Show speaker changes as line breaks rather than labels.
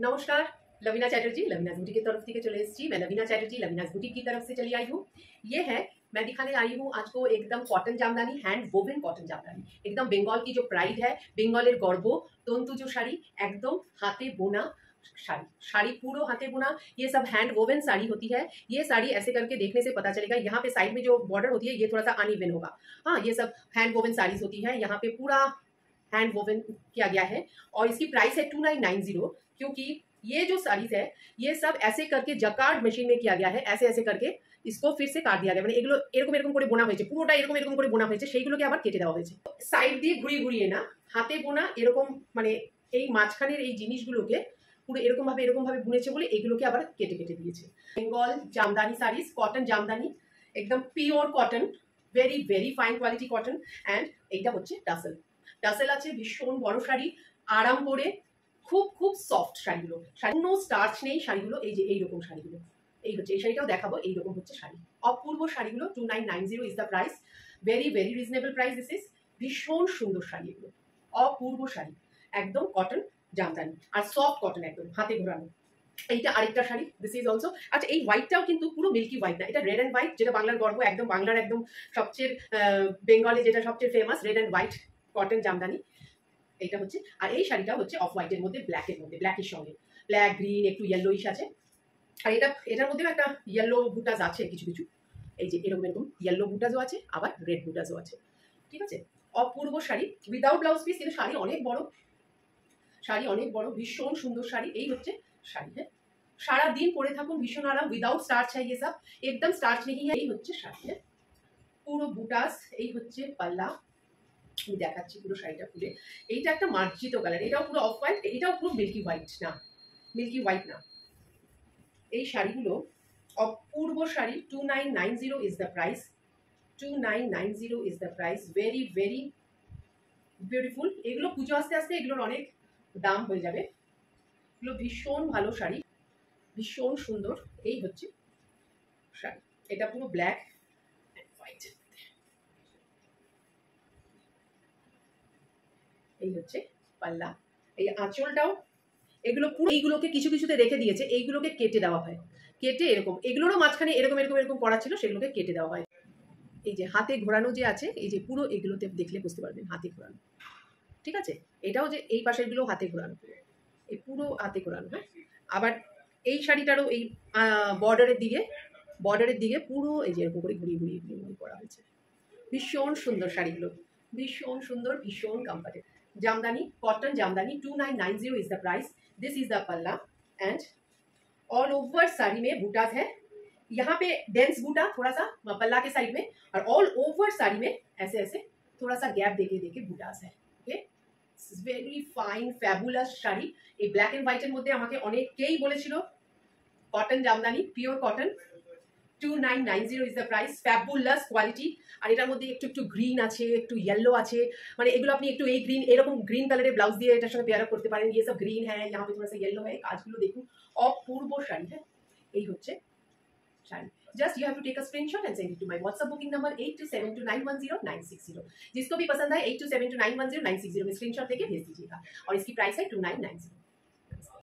नमस्कार, लवीना चैटर्जी लवीनाज बुटीक की तरफ से चले एसেছি। मैं लवीना चैटर्जी लवीनाज बुटीक की तरफ से चली आई हूँ। ये है, मैं दिखाने आई हूँ आज को एकदम cotton jamdani, hand woven cotton jamdani, एकदम बेंगल की जो प्राइड है, बेंगलेर गर्व तंतु जो शाड़ी, एकदम हाथे बोना शाड़ी, शाड़ी पूरा हाथे बुना, ये सब हैंड वोवेन साड़ी होती है। ये साड़ी ऐसे करके देखने से पता चलेगा, यहाँ पे साइड में जो बॉर्डर होती है ये थोड़ा सा अनइवन होगा। हाँ, ये सब हैंड वोवेन साड़ीज होती है, यहाँ पे पूरा हैंड वोवेन किया गया है और इसकी प्राइस है 2990। क्योंकि ये जो साड़ीज है ये सब ऐसे करके जकार्ड मशीन में किया गया है, ऐसे ऐसे करके इसको फिर से काट दिया गया, মানে এগুলো এরকম এরকম করে বোনা হয়েছে, পুরোটা এরকম এরকম করে বোনা হয়েছে, সেইগুলোকে আবার কেটে দেওয়া হয়েছে সাইড দিয়ে ঘুরিয়ে ঘুরিয়ে না, হাতে বোনা এরকম, মানে এই মাঝখানের এই জিনিসগুলোকে পুরো এরকম ভাবে বুনেছে বলে এগুলোকে আবার কেটে কেটে দিয়েছে। বেঙ্গল জামদানি সারিজ, কটন জামদানি, একদম pure cotton, very very fine quality cotton. And এইটা হচ্ছে টাসেল, টাসেল আছে, ভীষণ বড় শাড়ি, আরাম করে, খুব খুব সফট শাড়িগুলো, কোনো স্টার্চ নেই শাড়িগুলো। এই যে এইরকম শাড়িগুলো, এই হচ্ছে, এই শাড়িটাও দেখাবো, এইরকম হচ্ছে শাড়ি, অপূর্ব শাড়িগুলো। 2990 is the price, very very reasonable price this is. ভীষণ সুন্দর শাড়ি এগুলো, অপূর্ব শাড়ি, একদম কটন জামদানি আর সফট কটন, একদম হাতে ঘোরানো। এইটা আরেকটা শাড়ি, দিস ইজ অলসো। আচ্ছা, এই হোয়াইটটাও কিন্তু পুরো মিল্কি হোয়াইট না, এটা রেড অ্যান্ড হোয়াইট, যেটা বাংলার গর্ব, একদম বাংলার একদম সবচেয়ে বেঙ্গলে যেটা সবচেয়ে famous, red and white cotton Jamdani. এইটা হচ্ছে, আর এই শাড়িটা হচ্ছে অফ হোয়াইটের মধ্যে, ব্ল্যাকের মধ্যে, ব্ল্যাকের সঙ্গে ব্ল্যাক গ্রিন একটু ইয়েলোইশ আছে। আর এটার মধ্যেও একটা ইয়েলো বুটাজ আছে কিছু কিছু, এই যে এরকম এরকম ইয়েলো বুটাজও আছে, আবার রেড বুটাজও আছে। ঠিক আছে, অপূর্ব শাড়ি, উইদাউট ব্লাউজ পিস, কিন্তু শাড়ি অনেক বড়, শাড়ি অনেক বড়, ভীষণ সুন্দর শাড়ি। এই হচ্ছে শাড়ি, হ্যাঁ, সারা দিন পরে থাকুন, ভীষণ আরাম, উইদাউট স্টার্চ है ये सब, एकदम স্টার্চ नहीं है। এই হচ্ছে শাড়ি, হ্যাঁ, পুরো বুটাস। এই হচ্ছে পাল্লা, আমি দেখাচ্ছি পুরো শাড়িটা খুলে। এইটা একটা মার্জিত কালার, এটাও পুরো অফ হোয়াইট, এটাও পুরো মিল্কি হোয়াইট না, মিল্কি হোয়াইট না। এই শাড়িগুলো অপূর্ব sari, 2990 is the price, 2990 is the price, very very beautiful. এগুলো পুজো আস্তে আস্তে এগুলোর অনেক দাম হয়ে যাবে। এগুলো ভীষণ ভালো শাড়ি, ভীষণ সুন্দর। এই হচ্ছে শাড়ি, এটা পুরো ব্ল্যাক অ্যান্ড হোয়াইট। এই হচ্ছে পাল্লা, এই আঁচলটাও, এগুলো পুরো এইগুলোকে কিছু কিছুতে রেখে দিয়েছে, এইগুলোকে কেটে দেওয়া হয়, কেটে এরকম, এগুলোরও মাঝখানে এরকম এরকম এরকম করা ছিল, সেগুলোকে কেটে দেওয়া হয়। এই যে হাতে ঘোরানো যে আছে, এই যে পুরো এগুলোতে দেখলে বুঝতে পারবেন হাতে ঘোরানো। ঠিক আছে, এটাও যে এই পাশেরগুলো হাতে ঘোরানো, এই পুরো হাতে ঘোরানো। হ্যাঁ, আবার এই শাড়িটারও এই বর্ডারের দিকে পুরো এই যে এরকম করে ঘুরিয়ে ঘুরিয়ে ঘুরিয়ে করা হয়েছে। ভীষণ সুন্দর শাড়িগুলো, ভীষণ সুন্দর, ভীষণ comfortable. Jamdani, cotton jamdani, 2990 is the price. This is the पल्ला एंड ऑल ओवर साड़ी में बूटाज है, यहाँ पे डेंस बूटा थोड़ा सा पल्ला के साइड में, और ऑल ओवर साड़ी में ऐसे ऐसे थोड़ा सा गैप देके बूटाज है। Okay, very fine fabulous sari. এই ব্ল্যাক এন্ড হোয়াইটের মধ্যে আমাকে অনেকেই বলেছিল cotton Jamdani, pure cotton, 2990 is the price, fabulous quality. আর এটার মধ্যে একটু একটু গ্রিন আছে, একটু ইয়েলো আছে, মানে এগুলো আপনি একটু এই গ্রিন, এরকম গ্রিন কালারের ব্লাউজ দিয়ে এটার সঙ্গে পেয়ার আপ করতে পারেন। ये सब গ্রিন है, यहाँ पे थोड़ा सा येलो है, কাজগুলো দেখুন, অপূর্ব শাড়ি। হ্যাঁ, এই হচ্ছে sari. Just you have to take a screenshot and send it to my WhatsApp booking number 8272910960। जिसको भी पसंद आए 8272910960 में स्क्रीनशॉट लेके भेज दीजिएगा, और इसकी प्राइस है 2990।